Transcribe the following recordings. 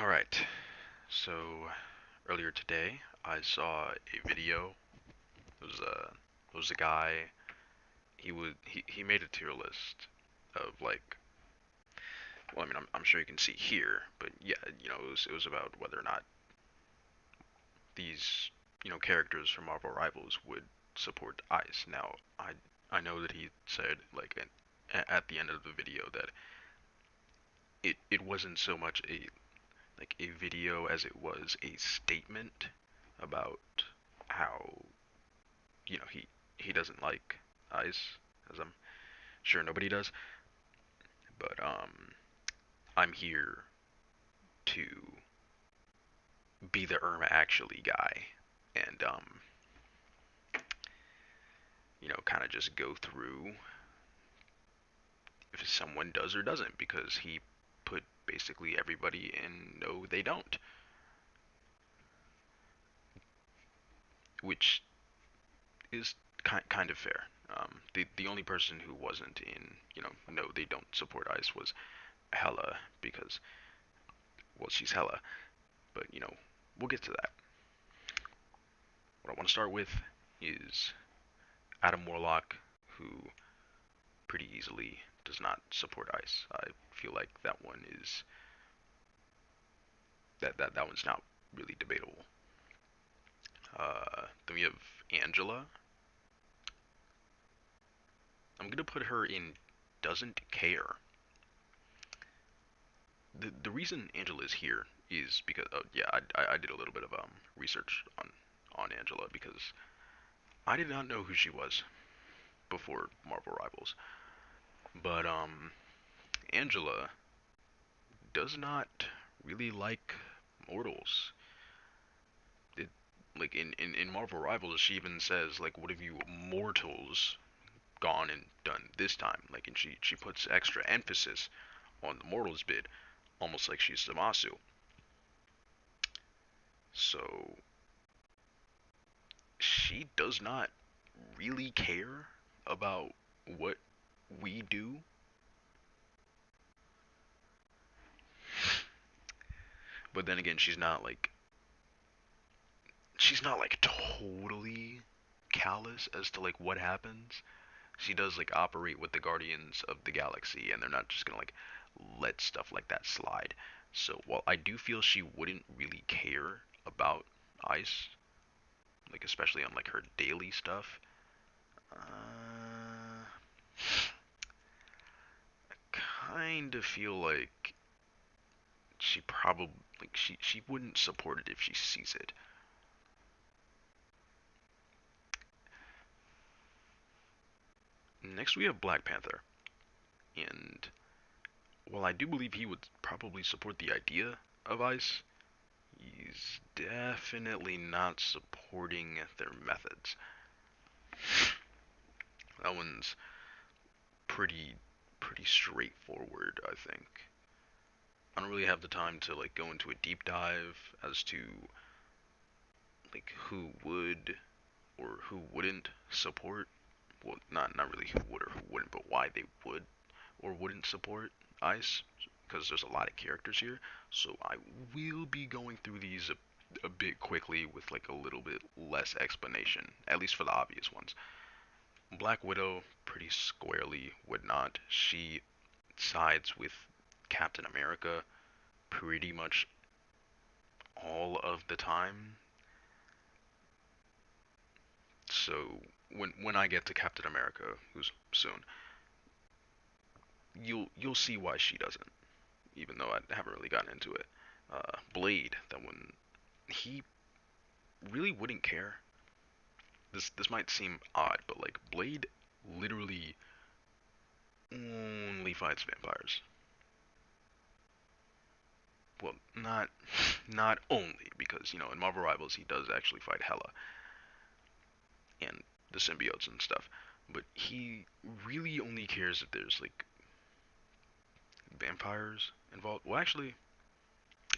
All right. So earlier today, I saw a video. It was a guy. He made a tier list of like. Well, I mean, I'm sure you can see here, but yeah, it was about whether or not these characters from Marvel Rivals would support Ice. Now, I know that he said like at the end of the video that it wasn't so much a video as it was a statement about how he doesn't like ice, as I'm sure nobody does. But I'm here to be the Irma actually guy, and kind of just go through if someone does or doesn't, because he put basically everybody in no, they don't, which is kind of fair. The only person who wasn't in no, they don't support ice was Hella, because well, she's Hella, but we'll get to that. What I want to start with is Adam Warlock, who pretty easily does not support ice. I feel like that one is that one's not really debatable. Then we have Angela. I'm gonna put her in doesn't care. The reason Angela is here is because yeah, I did a little bit of research on Angela because I did not know who she was before Marvel Rivals. But Angela does not really like mortals. It like in Marvel Rivals, she even says like, "What have you mortals gone and done this time?" Like, and she puts extra emphasis on the mortals bit, almost like she's Zamasu. So she does not really care about what we do. But then again, she's not like totally callous as to like what happens. She does like operate with the Guardians of the Galaxy, and they're not just gonna like let stuff like that slide. So while I do feel she wouldn't really care about Ice, like especially on like her daily stuff, kind of feel like she probably like she wouldn't support it if she sees it. Next we have Black Panther, and while I do believe he would probably support the idea of Ice, he's definitely not supporting their methods. That one's pretty pretty straightforward, I think. I don't really have the time to like go into a deep dive as to like who would or who wouldn't support. Well, not really who would or who wouldn't, but why they would or wouldn't support Ice, because there's a lot of characters here. So I will be going through these a bit quickly with like a little bit less explanation, at least for the obvious ones. Black Widow pretty squarely would not. She sides with Captain America pretty much all of the time. So when I get to Captain America, who's soon, you'll see why she doesn't, even though I haven't really gotten into it. Blade, that one, he really wouldn't care. This might seem odd, but like Blade literally only fights vampires. Well, not only, because in Marvel Rivals he does actually fight Hela and the symbiotes and stuff, but he really only cares if there's like vampires involved. Well, actually,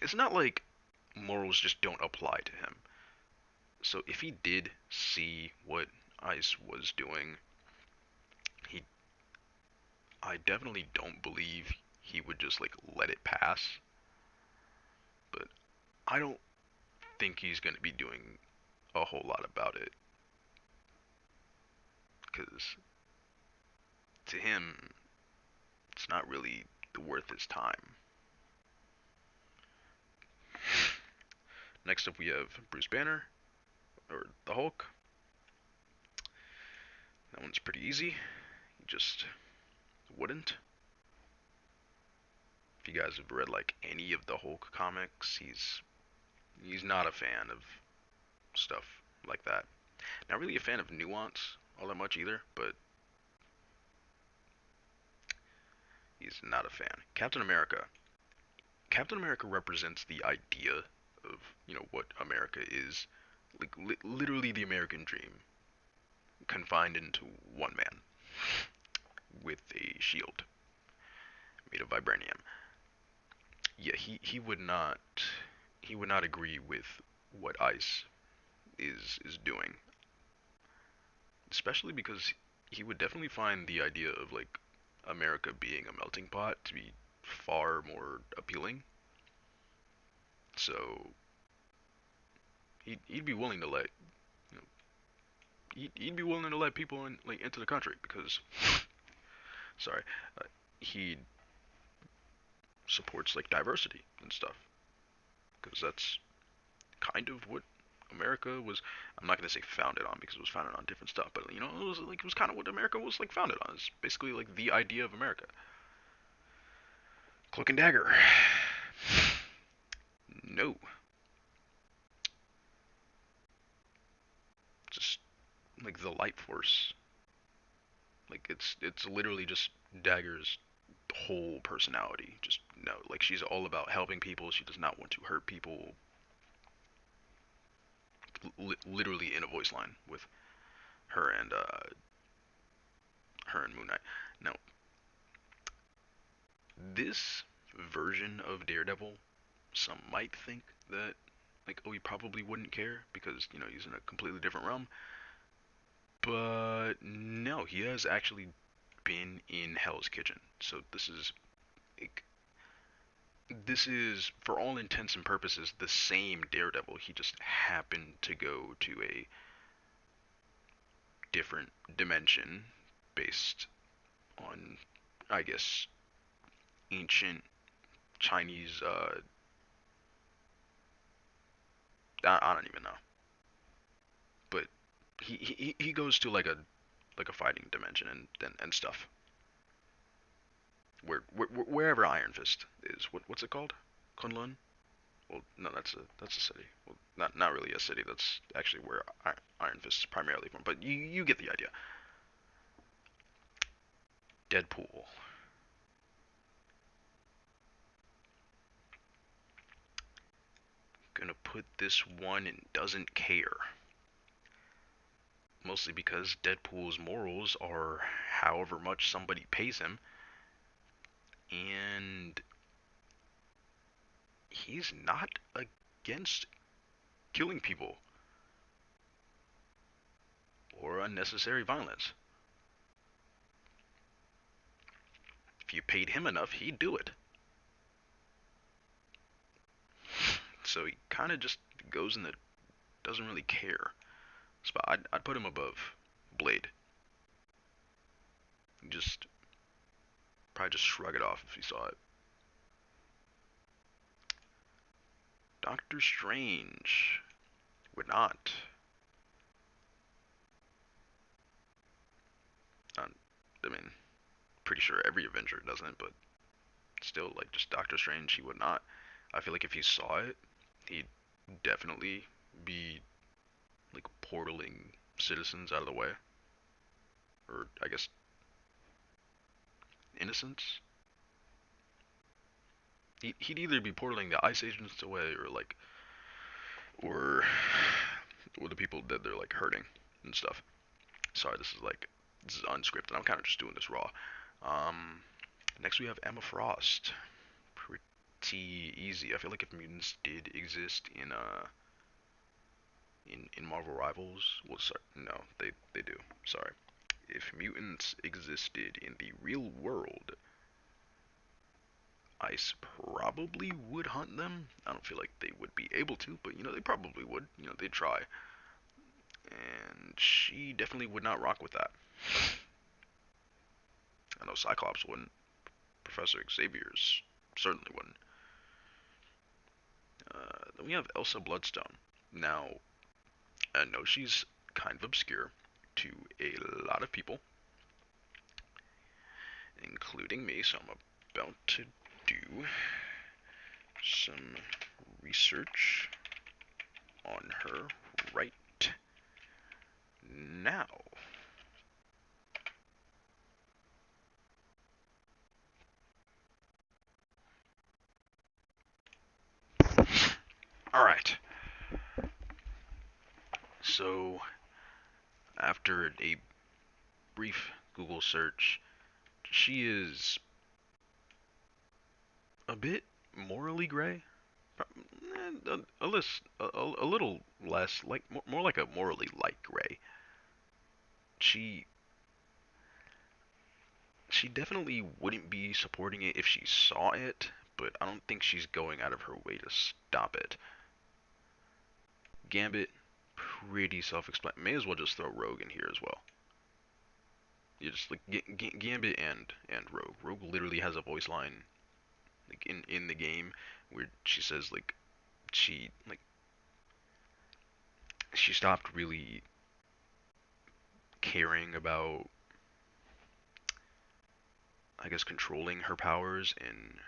it's not like morals just don't apply to him. So if he did see what Ice was doing, he I definitely don't believe he would just like let it pass. But I don't think he's going to be doing a whole lot about it, because to him, it's not really worth his time. Next up, we have Bruce Banner, or the Hulk. That one's pretty easy. He just wouldn't. If you guys have read like any of the Hulk comics, he's not a fan of stuff like that. Not really a fan of nuance all that much either, but he's not a fan. Captain America. Captain America represents the idea of, what America is. Like literally the American dream confined into one man with a shield made of vibranium. Yeah, he would not agree with what ICE is doing, especially because he would definitely find the idea of like America being a melting pot to be far more appealing. So he'd be willing to let you know, he'd be willing to let people in, like into the country because sorry, he supports like diversity and stuff because that's kind of what America was. I'm not gonna say founded on because it was founded on different stuff, but it was kind of what America was like founded on. It's basically like the idea of America. Cloak and Dagger. No, just like the light force. Like it's literally just Dagger's whole personality. Just no, like she's all about helping people. She does not want to hurt people. Literally in a voice line with her and Moon Knight. Now this version of Daredevil, some might think that like, oh, he probably wouldn't care because he's in a completely different realm. But no, he has actually been in Hell's Kitchen. So like, this is for all intents and purposes the same Daredevil. He just happened to go to a different dimension based on, I guess, ancient Chinese. I don't even know, but he goes to like a fighting dimension and stuff. Wherever Iron Fist is, what's it called? Kunlun? Well, no, that's a city. Well, not really a city. That's actually where Iron Fist is primarily from. But you get the idea. Deadpool. Gonna put this one in doesn't care. Mostly because Deadpool's morals are however much somebody pays him, and he's not against killing people or unnecessary violence. If you paid him enough, he'd do it. So he kind of just goes in the doesn't really care spot. I'd put him above Blade. Just probably just shrug it off if he saw it. Doctor Strange would not. Uh, I mean, pretty sure every Avenger doesn't, but still, like just Doctor Strange, he would not. I feel like if he saw it, he'd definitely be like portaling citizens out of the way, or I guess innocents. He'd either be portaling the ice agents away, or the people that they're like hurting and stuff. Sorry, this is unscripted. I'm kind of just doing this raw. Um, Next we have Emma Frost. Pretty easy. I feel like if mutants did exist in Marvel Rivals, well, sorry, no, they do. Sorry. If mutants existed in the real world, ICE probably would hunt them. I don't feel like they would be able to, but they probably would. They'd try. And she definitely would not rock with that. I know Cyclops wouldn't. Professor Xavier's certainly wouldn't. Then we have Elsa Bloodstone. Now, I know she's kind of obscure to a lot of people, including me, so I'm about to do some research on her right now. Alright, so after a brief Google search, she is a bit morally gray. A little less, like more like a morally light gray. She she definitely wouldn't be supporting it if she saw it, but I don't think she's going out of her way to stop it. Gambit, pretty self-explanatory. May as well just throw Rogue in here as well. You just like Gambit and Rogue. Rogue literally has a voice line like in the game where she says she stopped really caring about, I guess, controlling her powers. And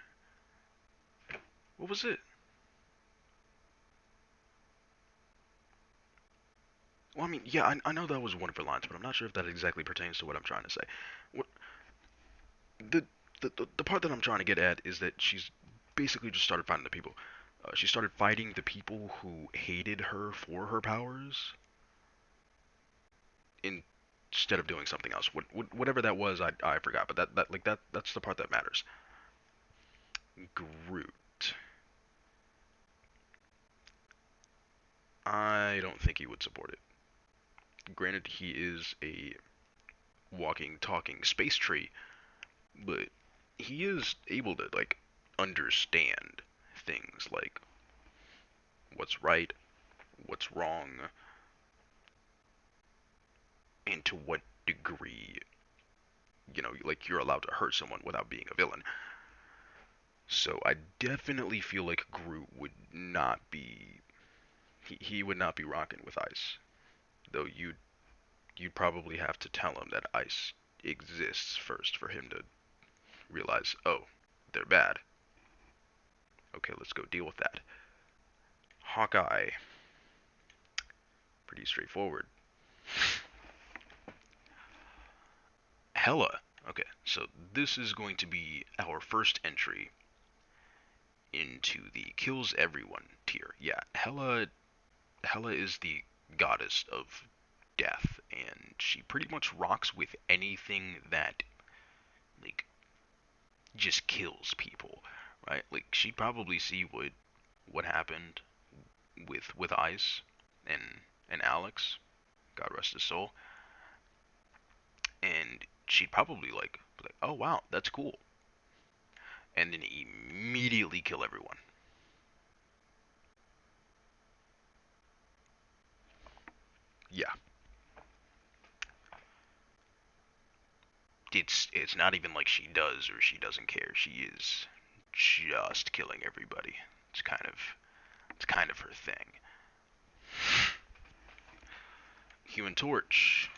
what was it? Well, I mean, yeah, I know that was one of her lines, but I'm not sure if that exactly pertains to what I'm trying to say. What the the part that I'm trying to get at is that she's basically just started fighting the people. She started fighting the people who hated her for her powers instead of doing something else. Whatever that was, I forgot. But that's the part that matters. Groot. I don't think he would support it. Granted, he is a walking, talking space tree, but he is able to understand things like what's right, what's wrong, and to what degree you're allowed to hurt someone without being a villain. So I definitely feel like Groot would not be he would not be rocking with Ice. Though you'd probably have to tell him that Ice exists first for him to realize, oh, they're bad. Okay, let's go deal with that. Hawkeye, pretty straightforward. Hela. Okay, so this is going to be our first entry into the kills everyone tier. Yeah, Hela is the goddess of death, and she pretty much rocks with anything that like just kills people, right? Like she'd probably see what happened with Ice and Alex, God rest his soul, and she'd probably be like, oh wow, that's cool, and then immediately kill everyone. Yeah, it's not even like she does or she doesn't care. She is just killing everybody. It's kind of it's kind of her thing. Human Torch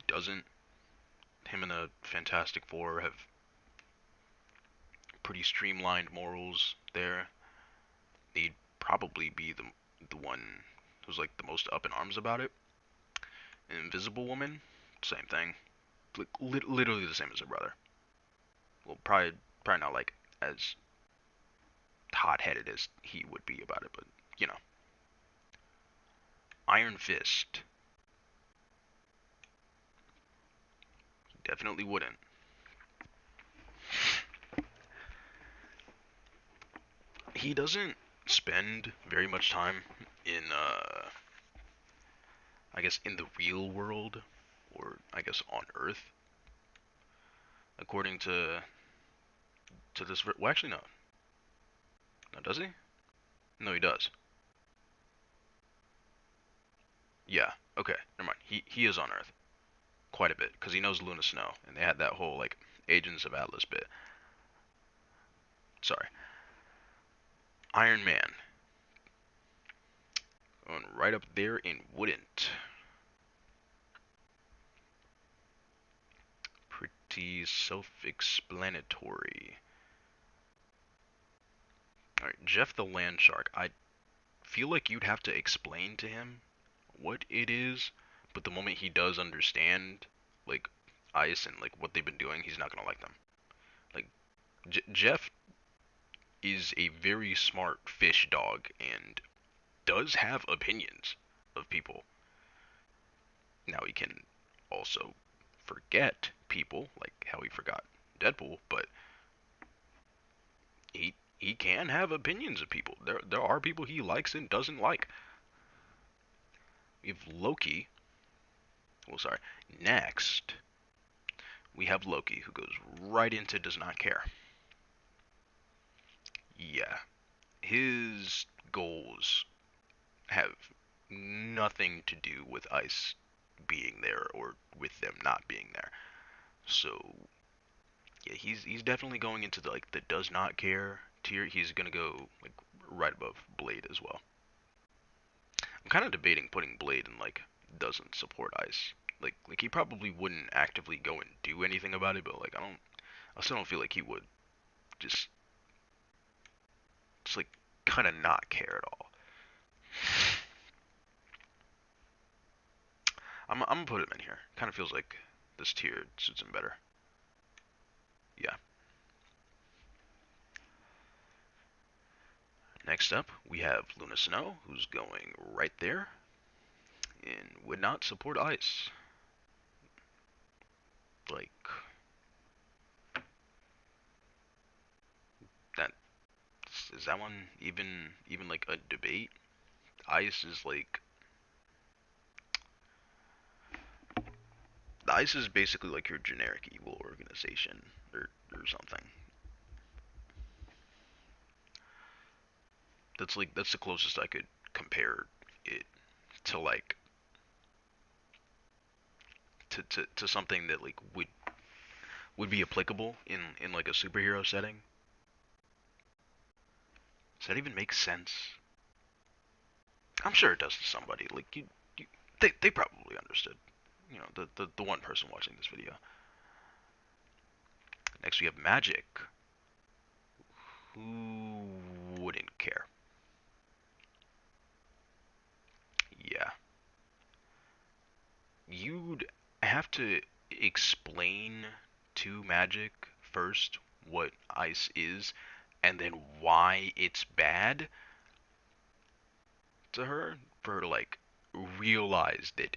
doesn't. Him and the Fantastic Four have pretty streamlined morals there. They'd probably be the one who's like the most up in arms about it. Invisible Woman, same thing. Like literally the same as her brother. Well, probably not like as hot-headed as he would be about it, but you know. Iron Fist definitely wouldn't. He doesn't spend very much time in I guess in the real world, or I guess on Earth, according to this. Well, actually, no. No, does he? No, he does. Yeah. Okay. Never mind. He is on Earth quite a bit because he knows Luna Snow, and they had that whole like Agents of Atlas bit. Sorry. Iron Man. Going right up there in wouldn't. Pretty self-explanatory. Alright, Jeff the Land Shark. I feel like you'd have to explain to him what it is, but the moment he does understand, like, ice and, like, what they've been doing, he's not gonna like them. Like, Jeff is a very smart fish dog and does have opinions of people. Now, he can also forget people, like how he forgot Deadpool, but he can have opinions of people. There are people he likes and doesn't like. We have Loki. Well, sorry. Next, we have Loki, who goes right into does not care. Yeah, his goals have nothing to do with Ice being there or with them not being there. So yeah, he's definitely going into the like the does not care tier. He's gonna go like right above Blade as well. I'm kind of debating putting Blade in like doesn't support Ice. Like he probably wouldn't actively go and do anything about it, but like I still don't feel like he would just like kind of not care at all. I'm gonna put him in here. Kind of feels like this tier suits him better. Yeah. Next up, we have Luna Snow, who's going right there and would not support Ice. Like that is that one even like a debate? Ice is like the ICE is basically like your generic evil organization or something. That's the closest I could compare it to like to something that like would be applicable in like a superhero setting. Does that even make sense? I'm sure it does to somebody. Like they probably understood. You know, the one person watching this video. Next we have Magic. Who wouldn't care? Yeah. You'd have to explain to Magic first what ice is and then why it's bad to her for her to like realize that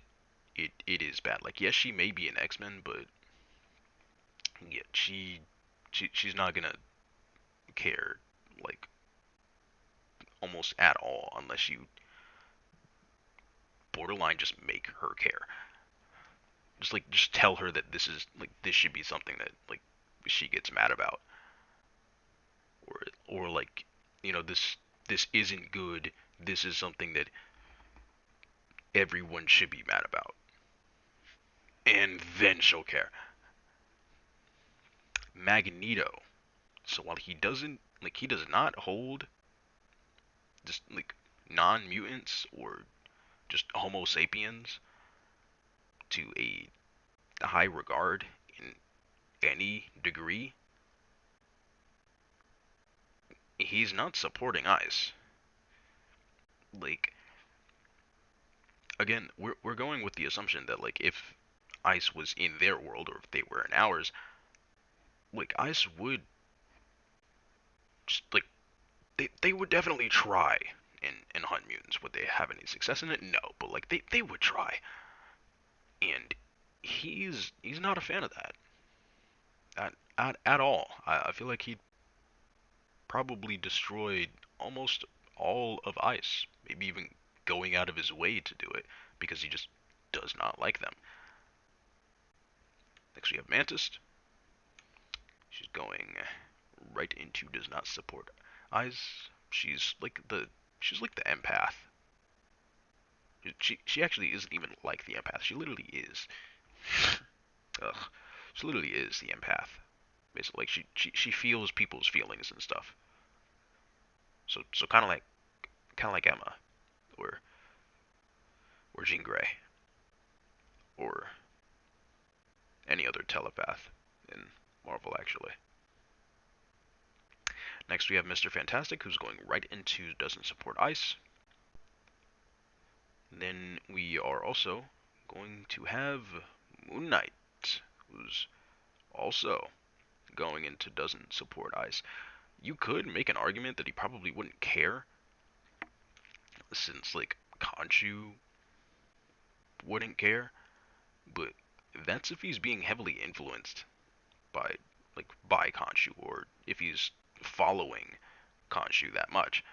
it is bad. Like yes, she may be an X-Men, but yeah, she's not gonna care like almost at all unless you borderline just make her care. Just tell her that this is like this should be something that like she gets mad about or like this isn't good. This is something that everyone should be mad about, and then she'll care. Magneto. So while he does not hold just like non-mutants or just Homo sapiens to a high regard in any degree, he's not supporting ICE. Like again, we're going with the assumption that like if ICE was in their world or if they were in ours, like ICE would just like they would definitely try and hunt mutants. Would they have any success in it? No, but like they would try, and he's not a fan of that at all. I feel like he probably destroyed almost all of ICE, maybe even going out of his way to do it because he just does not like them. Next we have Mantis. She's going right into does not support ICE. She's like the empath. She actually isn't even like the empath. She literally is. Ugh. She literally is the empath. Basically, like she feels people's feelings and stuff. So kind of like Emma or Jean Grey or any other telepath in Marvel actually. Next we have Mr. Fantastic, who's going right into doesn't support ice. Then we are also going to have Moon Knight, who's also going into doesn't support ice. You could make an argument that he probably wouldn't care, since like Khonshu wouldn't care, but that's if he's being heavily influenced by by Khonshu, or if he's following Khonshu that much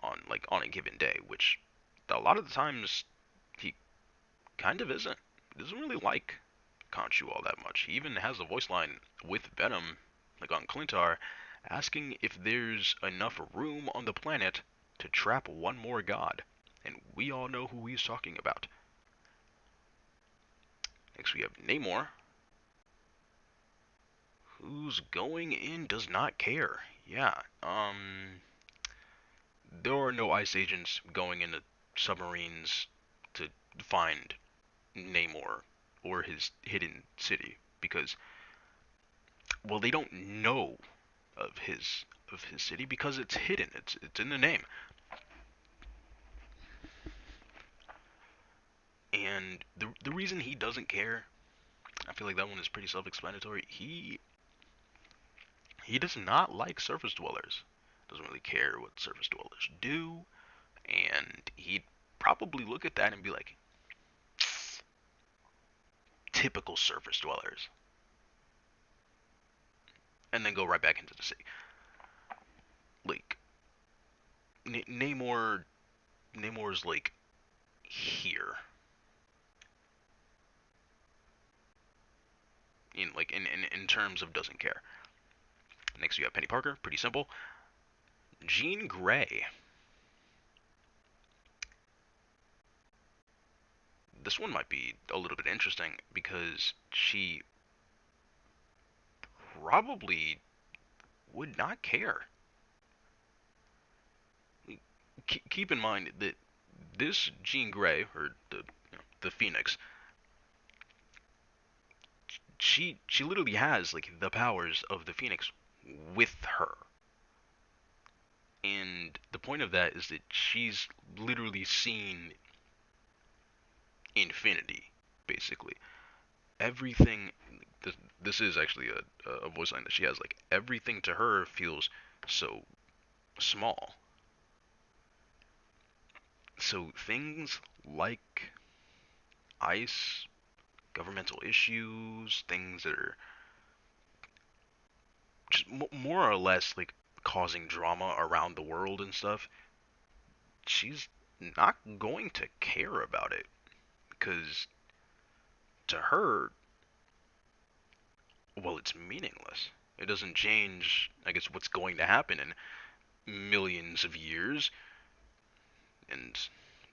on a given day, which a lot of the times he kind of isn't. He doesn't really like Khonshu all that much. He even has a voice line with Venom, like on Clintar, asking if there's enough room on the planet to trap one more god. And we all know who he's talking about. Next we have Namor, who's going in does not care. Yeah, there are no ice agents going into submarines to find Namor or his hidden city because, well, they don't know of his city because it's hidden. It's in the name. And the reason he doesn't care, I feel like that one is pretty self-explanatory. He does not like surface dwellers. Doesn't really care what surface dwellers do, and he'd probably look at that and be like, typical surface dwellers, and then go right back into the city. Like Namor's like here in terms of doesn't care. Next you have Penny Parker, pretty simple. Jean Grey. This one might be a little bit interesting because she probably would not care. Keep in mind that this Jean Grey, or the Phoenix, she literally has like the powers of the Phoenix with her. And the point of that is that she's literally seen infinity, basically. Everything. This is actually a voice line that she has. Like everything to her feels so small. So things like ice, governmental issues, things that are just more or less like causing drama around the world and stuff, she's not going to care about it because to her, well, it's meaningless. It doesn't change, I guess, what's going to happen in millions of years. And,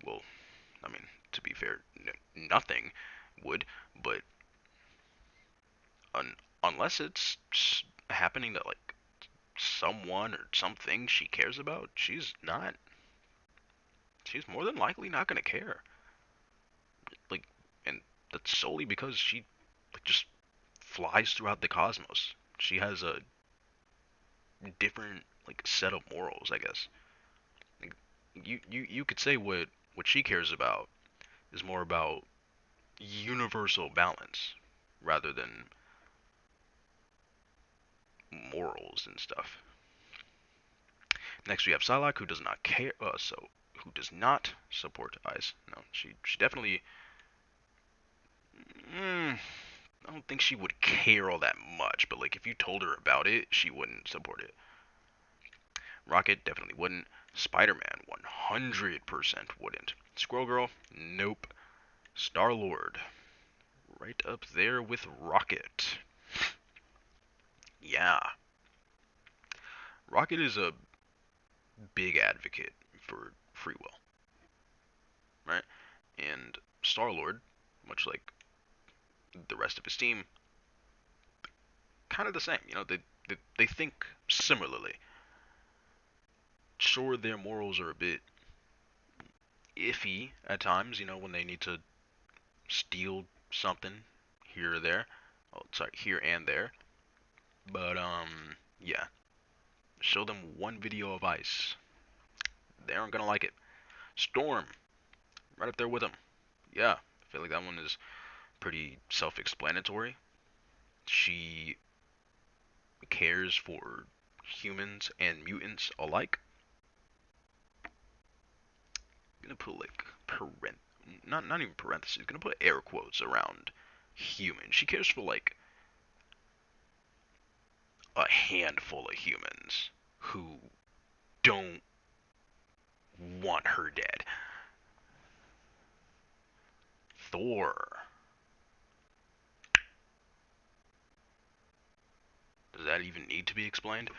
well, I mean, to be fair, nothing would, but unless it's happening to, like, someone or something she cares about, she's more than likely not going to care. Like, and that's solely because she like, just flies throughout the cosmos. She has a different like set of morals, I guess. Like, you could say what she cares about is more about universal balance rather than morals and stuff. Next we have Psylocke, who does not care. Who does not support ice. No, she definitely. Mm, I don't think she would care all that much, but like if you told her about it, she wouldn't support it. Rocket definitely wouldn't. Spider-Man 100% wouldn't. Squirrel Girl, nope. Star-Lord, right up there with Rocket. Yeah. Rocket is a big advocate for free will, right? And Star Lord, much like the rest of his team, kind of the same. They think similarly. Sure, their morals are a bit iffy at times. When they need to steal something here or there. Oh, sorry, here and there. But yeah. Show them one video of ice. They aren't gonna like it. Storm, right up there with them. Yeah, I feel like that one is pretty self-explanatory. She cares for humans and mutants alike. I'm gonna put like not even parentheses. Gonna put air quotes around human. She cares for like a handful of humans who don't want her dead. Thor. Does that even need to be explained?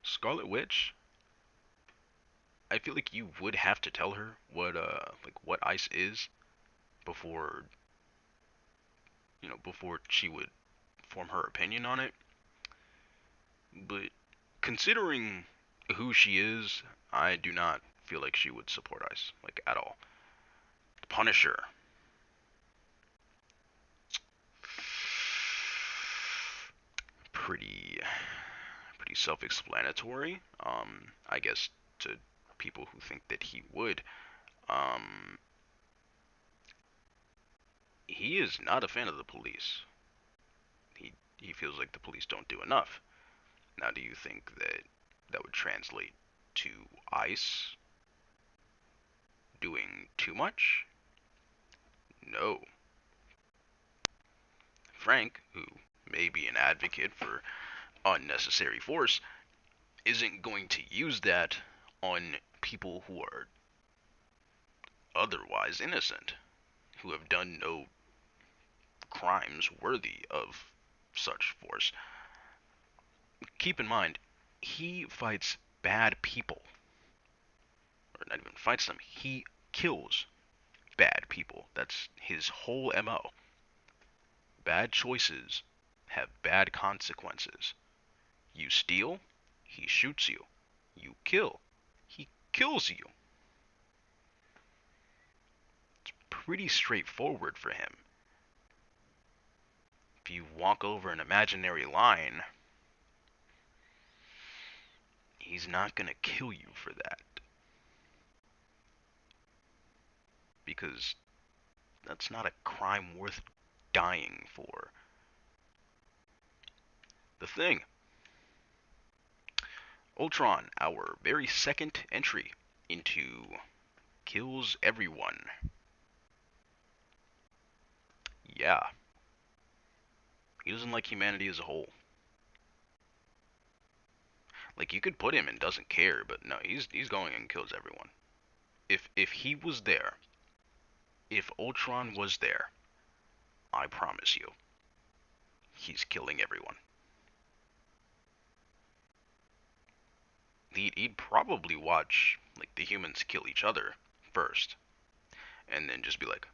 Scarlet Witch. I feel like you would have to tell her what ice is before before she would form her opinion on it. But considering who she is, I do not feel like she would support ice like at all. Punisher. Pretty pretty self-explanatory. I guess to people who think that he would. Um, he is not a fan of the police. He feels like the police don't do enough. Now, do you think that that would translate to ICE doing too much? No. Frank, who may be an advocate for unnecessary force, isn't going to use that on people who are otherwise innocent, who have done no crimes worthy of such force. Keep in mind, he fights bad people, or not even fights them, he kills bad people. That's his whole MO. Bad choices have bad consequences. You steal, he shoots you. You kill, he kills you. It's pretty straightforward for him. If you walk over an imaginary line, he's not gonna kill you for that. Because that's not a crime worth dying for. The Thing. Ultron, our very second entry into kills everyone. Yeah, he doesn't like humanity as a whole. Like you could put him and doesn't care, but no, he's going and kills everyone. If he was there, if Ultron was there, I promise you, he's killing everyone. He'd probably watch like the humans kill each other first, and then just be like,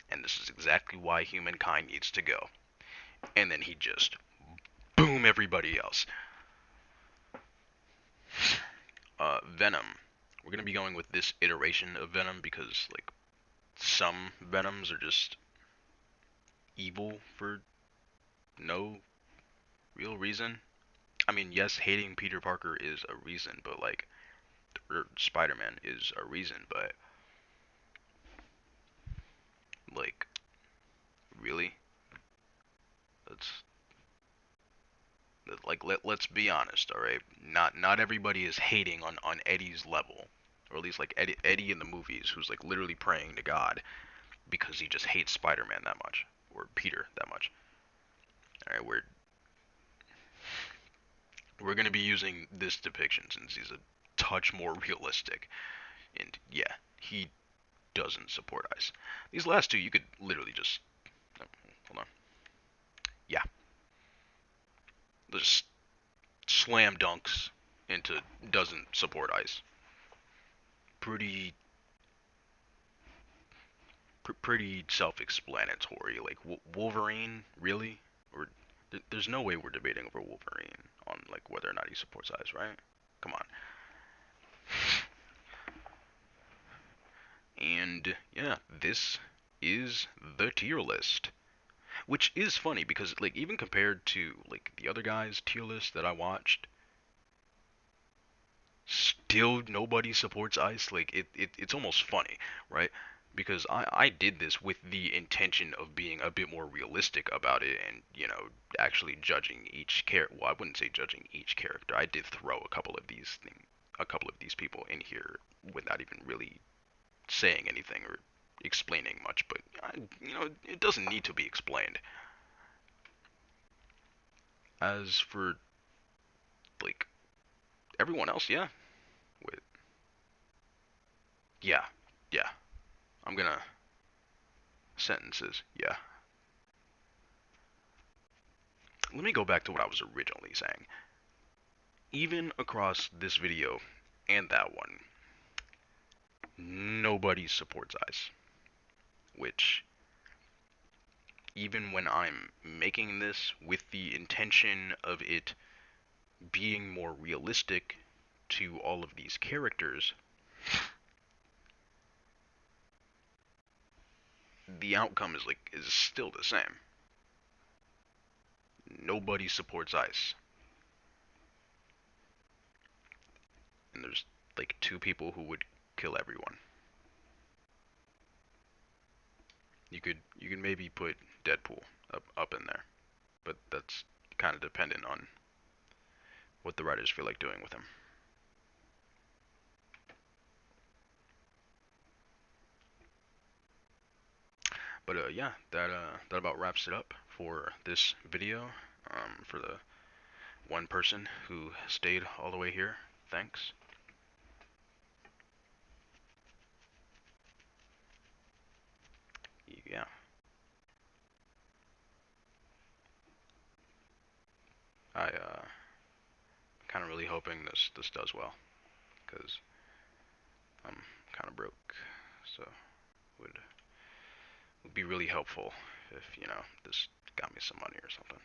and this is exactly why humankind needs to go. And then he'd just boom everybody else. Venom. We're gonna be going with this iteration of Venom because like some Venoms are just evil for no real reason. I mean, yes, hating Peter Parker is a reason, but like Spider-Man is a reason, but like really, let's let's be honest, all right? Not everybody is hating on Eddie's level, or at least like Eddie in the movies, who's like literally praying to God because he just hates Spider-Man that much or Peter that much. All right, we're gonna be using this depiction since he's a touch more realistic, and yeah, he doesn't support ice. These last two, you could literally just oh, hold on. Yeah, just slam dunks. into doesn't support ICE. Pretty pretty self-explanatory. Like Wolverine, really? Or there's no way we're debating over Wolverine on like whether or not he supports ICE, right? Come on. And yeah, this is the tier list. Which is funny because like even compared to like the other guys' tier list that I watched, still nobody supports ICE. Like it's almost funny, right? Because I did this with the intention of being a bit more realistic about it and, actually judging each character. Well, I wouldn't say judging each character. I did throw a couple of these people in here without even really saying anything or explaining much, but it doesn't need to be explained. As for like everyone else, yeah, wait, yeah, yeah. I'm gonna sentences, yeah. Let me go back to what I was originally saying. Even across this video and that one, nobody supports ICE. Which, even when I'm making this with the intention of it being more realistic to all of these characters, the outcome is still the same. Nobody supports ICE. And there's like two people who would kill everyone. You could maybe put Deadpool up in there, but that's kind of dependent on what the writers feel like doing with him. But yeah, that about wraps it up for this video. For the one person who stayed all the way here, thanks. Yeah, I kind of really hoping this does well, because I'm kind of broke, so would would be really helpful if this got me some money or something.